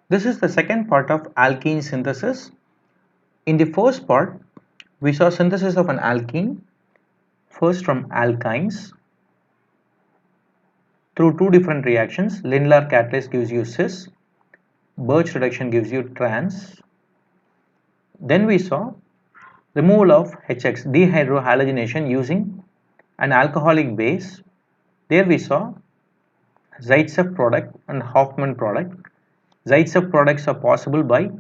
This is the second part of alkene synthesis. In the first part, we saw synthesis of an alkene, first from alkynes through two different reactions. Lindlar catalyst gives you cis, Birch reduction gives you trans. Then we saw removal of HX, dehydrohalogenation, using an alcoholic base. There we saw Zaitsev product and Hofmann product. Zaitsev products are possible by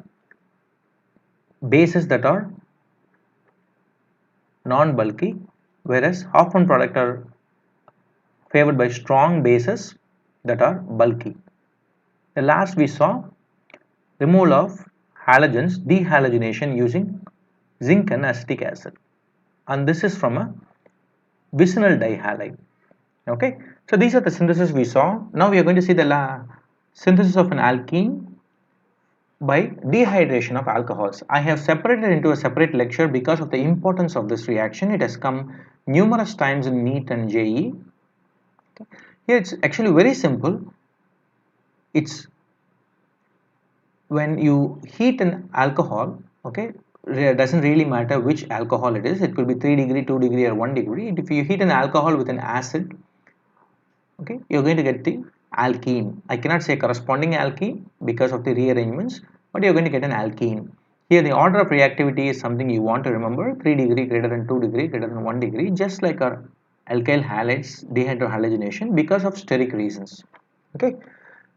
bases that are non-bulky, whereas Hofmann products are favored by strong bases that are bulky. The last we saw removal of halogens, dehalogenation, using zinc and acetic acid, and this is from a vicinal dihalide. Okay, so these are the synthesis we saw. Now we are going to see the synthesis of an alkene by dehydration of alcohols. I have separated into a separate lecture because of the importance of this reaction. It has come numerous times in NEET and JEE. Okay. Here it's actually very simple. It's when you heat an alcohol, okay, it doesn't really matter which alcohol it is. It could be 3 degree, 2 degree, or 1 degree. If you heat an alcohol with an acid, okay, you're going to get the alkene. I cannot say corresponding alkene because of the rearrangements, but you're going to get an alkene. Here the order of reactivity is something you want to remember: 3 degree greater than 2 degree greater than 1 degree, just like our alkyl halides dehydrohalogenation, because of steric reasons. Okay,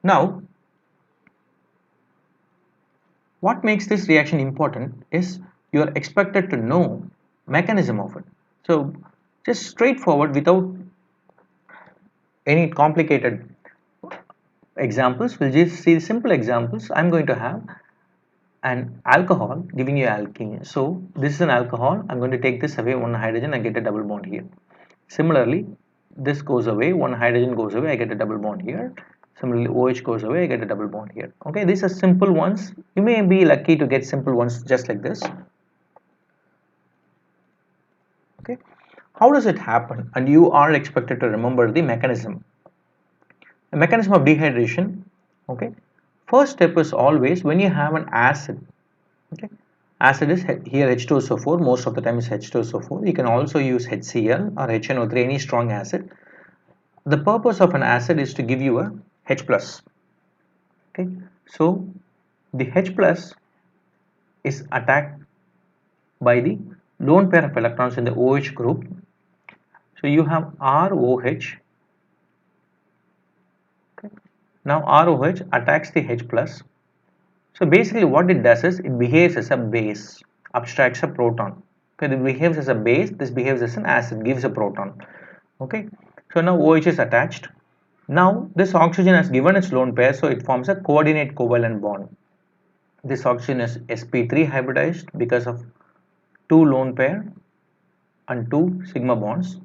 now what makes this reaction important is you are expected to know mechanism of it. So just straightforward, without any complicated examples, we'll just see simple examples. I'm going to have an alcohol giving you alkene. So this is an alcohol. I'm going to take this away, one hydrogen, I get a double bond here. Similarly, this goes away, one hydrogen goes away, I get a double bond here. Similarly, OH goes away, I get a double bond here. Okay, these are simple ones. You may be lucky to get simple ones just like this. Okay, how does it happen? And you are expected to remember the mechanism. The mechanism of dehydration. Okay, first step is always when you have an acid. Okay, acid is here H2SO4, most of the time is H2SO4. You can also use HCl or HNO3, any strong acid. The purpose of an acid is to give you a H plus. Okay, so the H plus is attacked by the lone pair of electrons in the OH group. So you have ROH. Okay, now ROH attacks the H plus. So basically what it does is it behaves as a base, abstracts a proton. Okay, it behaves as a base, this behaves as an acid, gives a proton. Okay, so now OH is attached. Now this oxygen has given its lone pair, so it forms a coordinate covalent bond. This oxygen is sp3 hybridized because of 2 lone pair and 2 sigma bonds.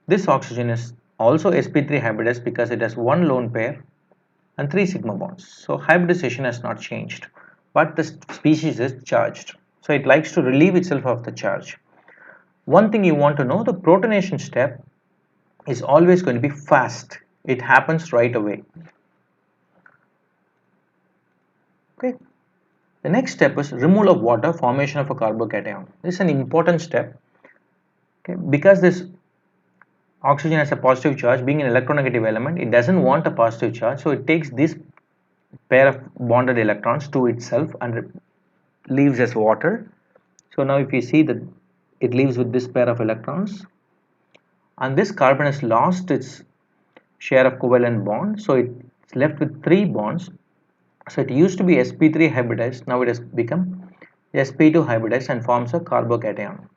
This oxygen is also sp3 hybridized because it has 1 lone pair and 3 sigma bonds. So hybridization has not changed, but the species is charged. So it likes to relieve itself of the charge. One thing you want to know, the protonation step is always going to be fast. It happens right away. Okay. The next step is removal of water, formation of a carbocation. This is an important step. Okay, because this oxygen has a positive charge, being an electronegative element, it doesn't want a positive charge, so it takes this pair of bonded electrons to itself and leaves as water. So now if you see that it leaves with this pair of electrons, and this carbon has lost its share of covalent bond, so it's left with 3 bonds. So it used to be sp3 hybridized, now it has become sp2 hybridized and forms a carbocation.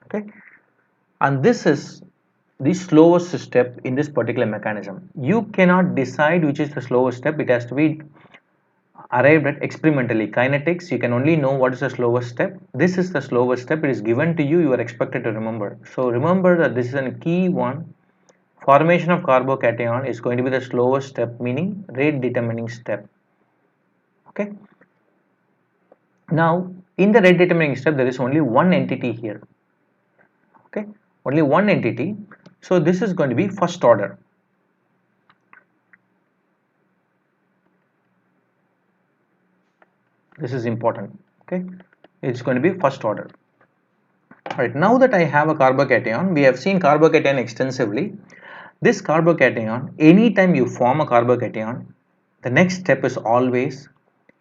Okay, and this is the slowest step in this particular mechanism. You cannot decide which is the slowest step, it has to be arrived at experimentally. Kinetics, you can only know what is the slowest step. This is the slowest step, it is given to you, you are expected to remember. So remember that this is a key one. Formation of carbocation is going to be the slowest step, meaning rate determining step. Okay, now in the rate determining step there is only one entity here. Okay, only one entity, so this is going to be first order. This is important. Okay, it's going to be first order. Alright, now that I have a carbocation, we have seen carbocation extensively. This carbocation, anytime you form a carbocation, the next step is always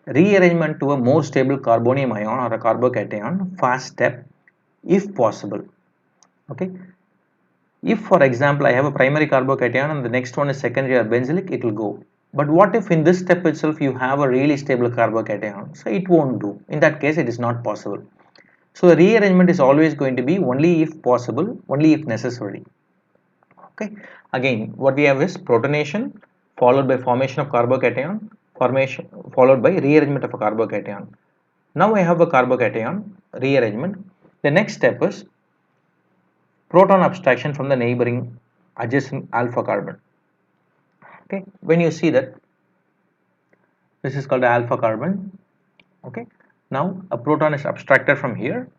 rearrangement to a more stable carbonium ion or a carbocation, fast step if possible. Okay, if for example I have a primary carbocation and the next one is secondary or benzylic, it will go. But what if in this step itself you have a really stable carbocation? So it won't do. In that case, it is not possible. So the rearrangement is always going to be only if possible, only if necessary. Okay. Again, what we have is protonation followed by formation of carbocation, formation followed by rearrangement of a carbocation. Now I have a carbocation rearrangement. The next step is proton abstraction from the neighboring adjacent alpha carbon. Okay. When you see that, this is called alpha carbon. Okay. Now a proton is abstracted from here.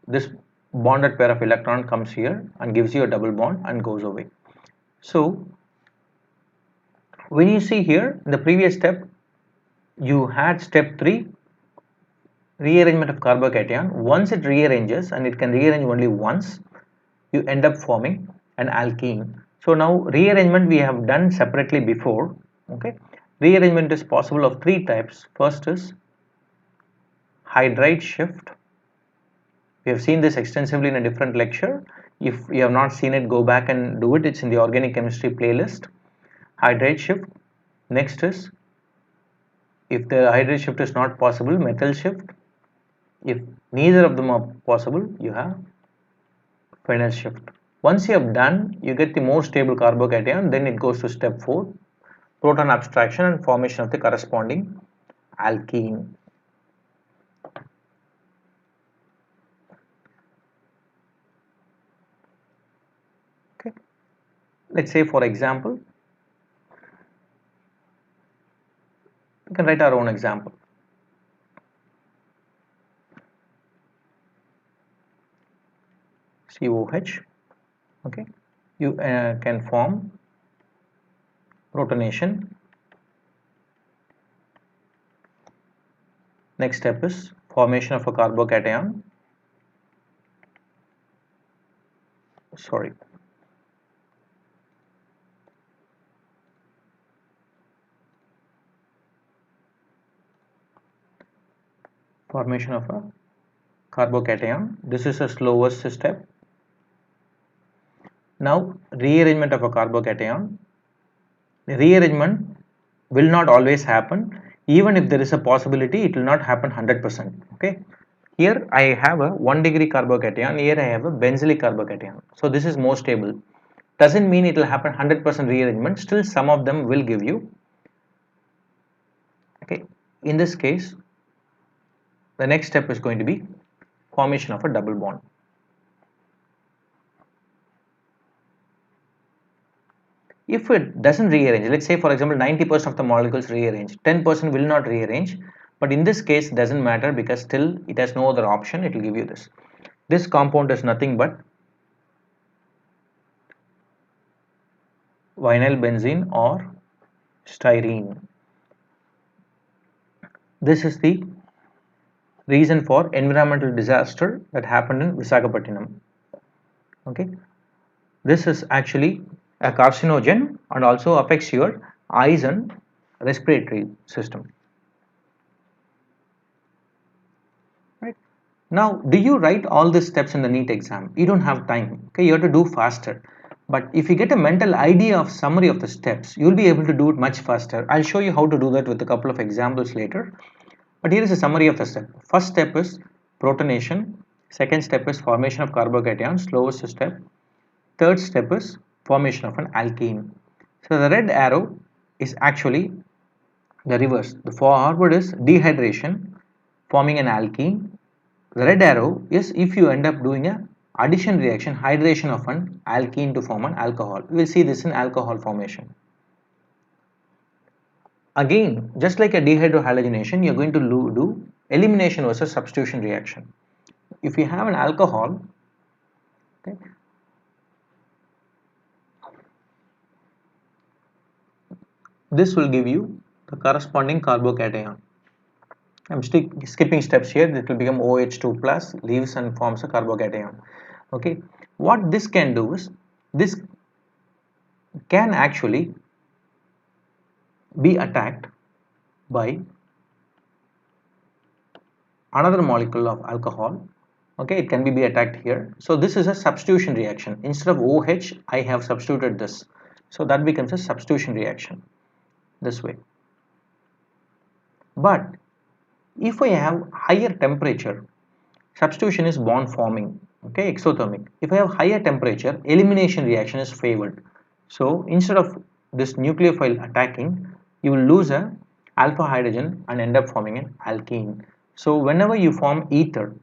This bonded pair of electron comes here and gives you a double bond and goes away. So when you see here in the previous step, you had step 3 rearrangement of carbocation. Once it rearranges, and it can rearrange only once, you end up forming an alkene. So now rearrangement we have done separately before. Okay, rearrangement is possible of 3 types. First is hydride shift. We have seen this extensively in a different lecture. If you have not seen it, go back and do it. It's in the organic chemistry playlist. Hydride shift. Next is, if the hydride shift is not possible, methyl shift. If neither of them are possible, you have phenyl shift. Once you have done, you get the more stable carbocation. Then it goes to step 4, proton abstraction and formation of the corresponding alkene. Okay. Let's say for example, we can write our own example. COH. Okay, you can form protonation. Next step is formation of a carbocation. Sorry. Formation of a carbocation. This is the slowest step. Now rearrangement of a carbocation. Rearrangement will not always happen. Even if there is a possibility, it will not happen 100%. Okay. Here I have a 1 degree carbocation. Here I have a benzylic carbocation. So this is more stable. Doesn't mean it will happen 100% rearrangement. Still, some of them will give you. Okay. In this case, the next step is going to be formation of a double bond. If it doesn't rearrange, let's say for example 90% of the molecules rearrange, 10% will not rearrange, but in this case doesn't matter because still it has no other option, it will give you this. This compound is nothing but vinyl benzene or styrene. This is the reason for environmental disaster that happened in Visakhapatnam. Okay, this is actually a carcinogen and also affects your eyes and respiratory system. Right. Now, do you write all these steps in the NEET exam? You don't have time. Okay, you have to do faster. But if you get a mental idea of summary of the steps, you'll be able to do it much faster. I'll show you how to do that with a couple of examples later. But here is a summary of the step. First step is protonation. Second step is formation of carbocation, slowest step. Third step is formation of an alkene. So the red arrow is actually the reverse. The forward is dehydration, forming an alkene. The red arrow is if you end up doing a addition reaction, hydration of an alkene to form an alcohol. We will see this in alcohol formation. Again, just like a dehydrohalogenation, you are going to do elimination versus substitution reaction. If you have an alcohol, okay, this will give you the corresponding carbocation. I'm still skipping steps here. It will become OH2 plus, leaves and forms a carbocation. Okay, what this can do is, this can actually be attacked by another molecule of alcohol. Okay, it can be attacked here. So this is a substitution reaction. Instead of OH, I have substituted this. So that becomes a substitution reaction this way. But if I have higher temperature, substitution is bond forming, okay, exothermic. If I have higher temperature, elimination reaction is favored. So instead of this nucleophile attacking, you will lose a alpha hydrogen and end up forming an alkene. So whenever you form ether,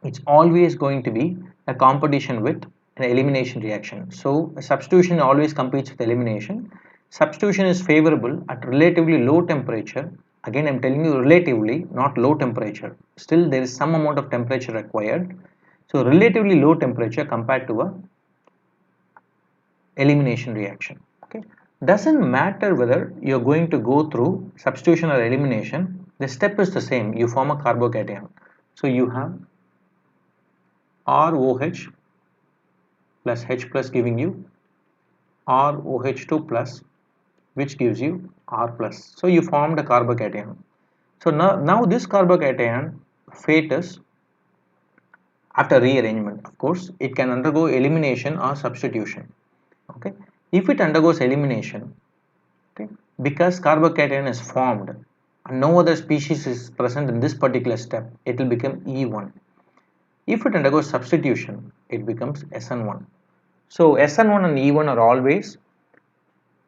it's always going to be a competition with an elimination reaction. So a substitution always competes with elimination. Substitution is favorable at relatively low temperature. Again, I'm telling you relatively, not low temperature. Still, there is some amount of temperature required. So relatively low temperature compared to a elimination reaction. Okay, doesn't matter whether you're going to go through substitution or elimination. The step is the same. You form a carbocation. So you have ROH plus H plus giving you ROH2 plus, which gives you R plus. So you formed a carbocation. So now this carbocation fate is, after rearrangement, of course, it can undergo elimination or substitution. Okay, if it undergoes elimination, okay, because carbocation is formed and no other species is present in this particular step, it will become E1. If it undergoes substitution, it becomes SN1. So SN1 and E1 are always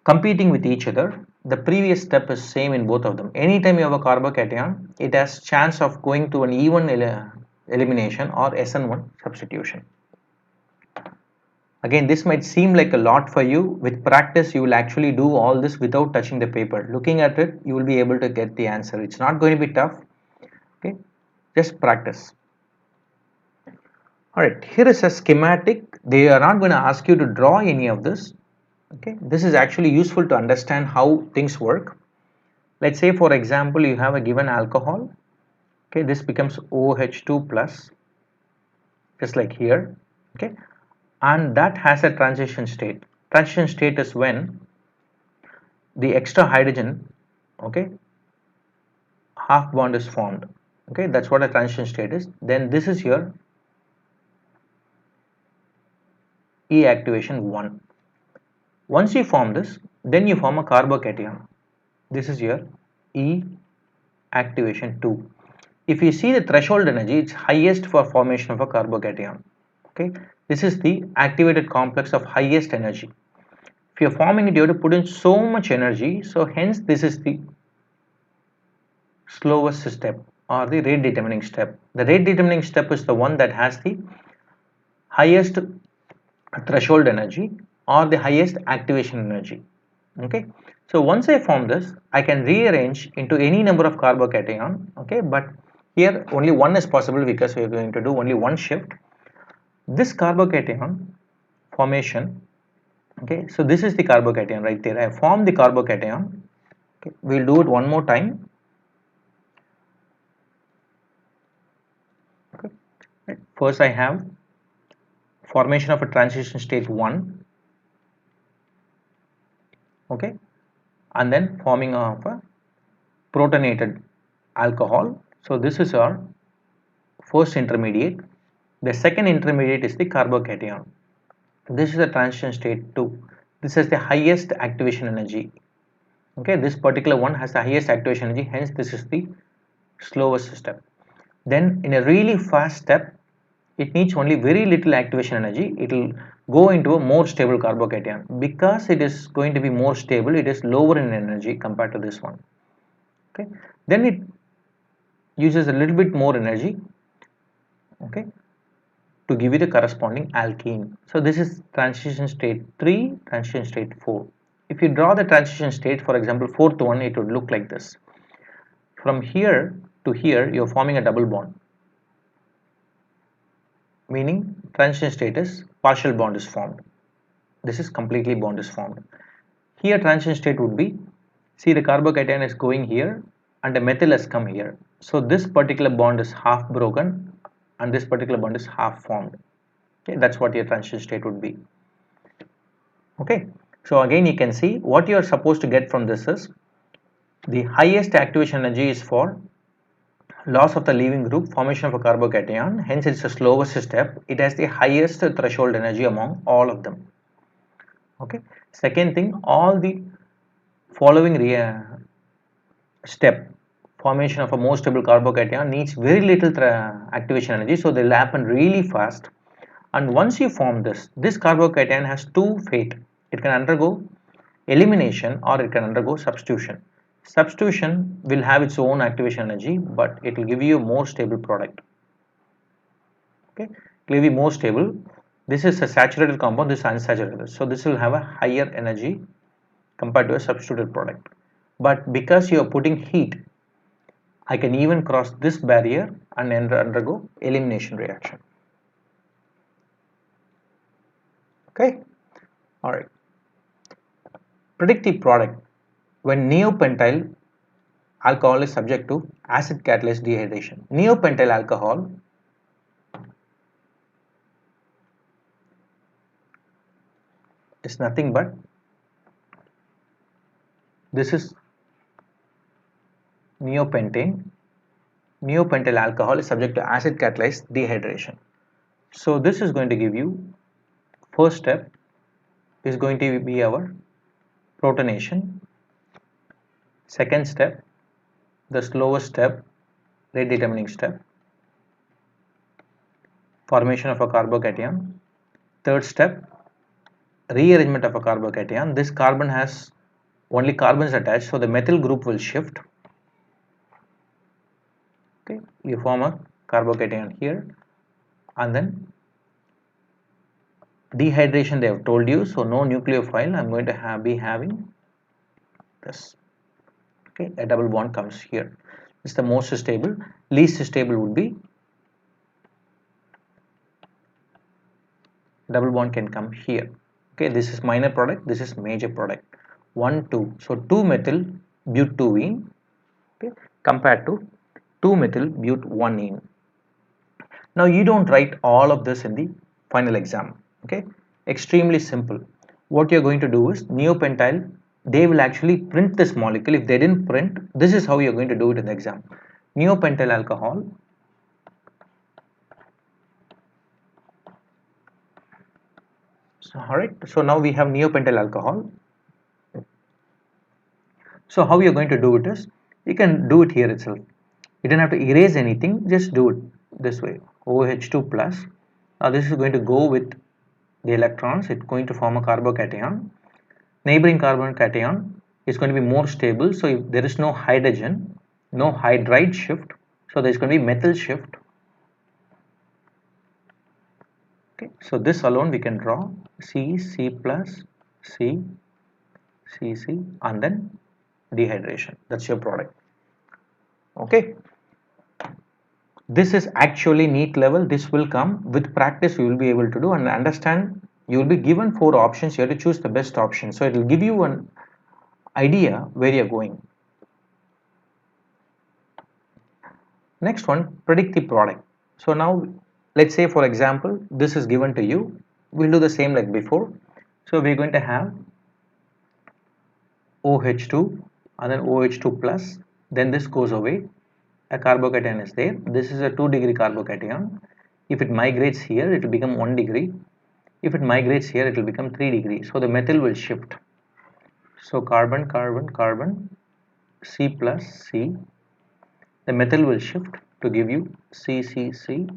competing with each other. The previous step is same in both of them. Anytime you have a carbocation, it has chance of going to an E1 elimination or SN1 substitution. Again, this might seem like a lot for you. With practice, you will actually do all this without touching the paper. Looking at it, you will be able to get the answer. It's not going to be tough. Okay, just practice. All right, here is a schematic. They are not going to ask you to draw any of this. Okay, this is actually useful to understand how things work. Let's say, for example, you have a given alcohol. Okay, this becomes OH2 plus, just like here. Okay, and that has a transition state. Transition state is when the extra hydrogen, okay, half bond is formed. Okay, that's what a transition state is. Then this is your E activation 1. Once you form this, then you form a carbocation. This is your E activation 2. If you see the threshold energy, it's highest for formation of a carbocation. Okay, this is the activated complex of highest energy. If you're forming it, you have to put in so much energy. So hence this is the slowest step or the rate determining step. The rate determining step is the one that has the highest threshold energy or the highest activation energy. Okay, so once I form this, I can rearrange into any number of carbocation. Okay, but here only one is possible because we are going to do only one shift. This carbocation formation, okay, so this is the carbocation right there. I formed the carbocation. Okay, we'll do it one more time. Okay, right. First I have formation of a transition state 1, okay, and then forming of a protonated alcohol. So this is our first intermediate. The second intermediate is the carbocation. This is the transition state 2. This is the highest activation energy. Okay, this particular one has the highest activation energy, hence this is the slowest step. Then in a really fast step, it needs only very little activation energy. It will go into a more stable carbocation. Because it is going to be more stable, it is lower in energy compared to this one. Okay, then it uses a little bit more energy, okay, to give you the corresponding alkene. So this is transition state 3, transition state 4. If you draw the transition state, for example, fourth one, it would look like this. From here to here, you're forming a double bond, meaning transition state is partial bond is formed. This is completely bond is formed. Here transition state would be, see the carbocation is going here and the methyl has come here. So this particular bond is half broken and this particular bond is half formed. Okay, that's what your transition state would be. Okay, so again you can see what you are supposed to get from this is the highest activation energy is for loss of the leaving group, formation of a carbocation, hence it's the slowest step. It has the highest threshold energy among all of them. Okay, second thing, all the following step, formation of a more stable carbocation, needs very little activation energy, so they'll happen really fast. And once you form this carbocation has two fate. It can undergo elimination or it can undergo substitution. Substitution will have its own activation energy, but it will give you a more stable product. Okay, it will be more stable. This is a saturated compound, this is unsaturated, so this will have a higher energy compared to a substituted product. But because you are putting heat, I can even cross this barrier and undergo elimination reaction. Okay, all right. Predictive product. When neopentyl alcohol is subject to acid catalyzed dehydration. Neopentyl alcohol is nothing but this is neopentane. Neopentyl alcohol is subject to acid catalyzed dehydration. So this is going to give you, first step is going to be our protonation. Second step, the slowest step, rate determining step, formation of a carbocation. Third step, rearrangement of a carbocation. This carbon has only carbons attached, so the methyl group will shift. Okay, you form a carbocation here, and then dehydration they have told you, so no nucleophile. I'm going to be having this. Okay, a double bond comes here. This is the most stable. Least stable would be double bond can come here. Okay, this is minor product, this is major product. 1 2, so 2 methyl butene, okay, compared to 2 methyl but 1ene. Now you don't write all of this in the final exam. Okay, extremely simple. What you're going to do is neopentyl, they will actually print this molecule. If they didn't print, this is how you're going to do it in the exam. Neopentyl alcohol, so alright, so now we have neopentyl alcohol. So how you're going to do it is, you can do it here itself. You don't have to erase anything, just do it this way. OH2 plus. Now this is going to go with the electrons, it's going to form a carbocation. Neighboring carbon cation is going to be more stable, so if there is no hydrogen, no hydride shift, so there is going to be methyl shift. Okay, so this alone we can draw C, C plus, C, C, C, and then dehydration. That's your product. Okay, this is actually NEET level. This will come with practice. You will be able to do and understand. You will be given 4 options. You have to choose the best option, so it will give you an idea where you're going. Next one, predict the product. So now let's say for example this is given to you. We'll do the same like before. So we're going to have OH2 and then OH2 plus, then this goes away, a carbocation is there. This is a 2-degree carbocation. If it migrates here, it will become 1 degree. If it migrates here, it will become 3 degrees. So the methyl will shift. So carbon, carbon, carbon, C plus C. The methyl will shift to give you CCC.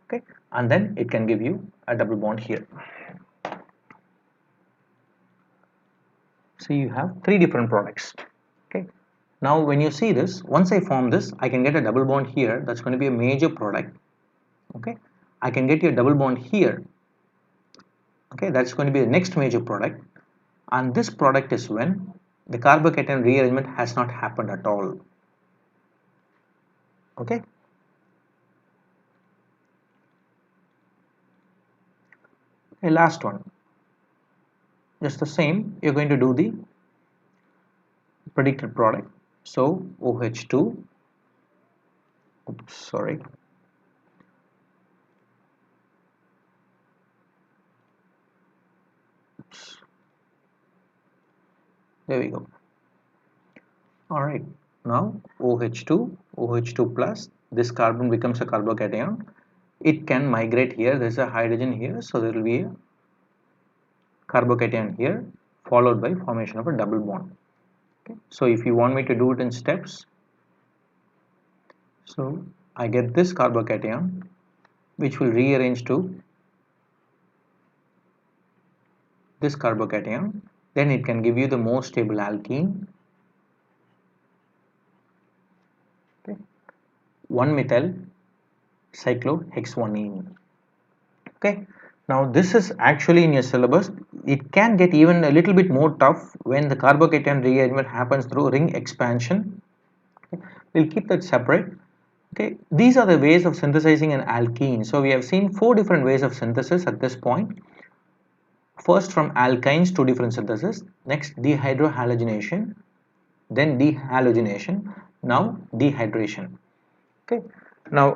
Okay, and then it can give you a double bond here. So you have 3 different products. Okay, now when you see this, once I form this, I can get a double bond here. That's going to be a major product. Okay, I can get you a double bond here. Okay, that's going to be the next major product, and this product is when the carbocation rearrangement has not happened at all. Okay, okay, last one, just the same. You're going to do the predicted product. So OH2, oops, sorry, oops, there we go. All right, now OH2 plus, this carbon becomes a carbocation. It can migrate here. There's a hydrogen here, so there will be a carbocation here, followed by formation of a double bond. Okay. So if you want me to do it in steps, so I get this carbocation, which will rearrange to this carbocation. Then it can give you the more stable alkene. Okay. 1-methyl cyclohexanone. Okay. Now this is actually in your syllabus. It can get even a little bit more tough when the carbocation rearrangement happens through ring expansion. Okay. We'll keep that separate. Okay, these are the ways of synthesizing an alkene. So we have seen 4 different ways of synthesis at this point. First, from alkynes, 2 different synthesis. Next, dehydrohalogenation, then dehalogenation, now dehydration. Okay. Now,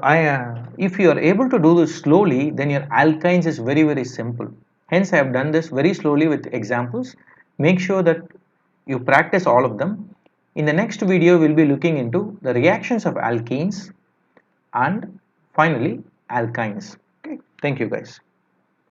if you are able to do this slowly, then your alkynes is very simple. Hence, I have done this very slowly with examples. Make sure that you practice all of them. In the next video, we'll be looking into the reactions of alkenes and finally alkynes. Okay, thank you guys.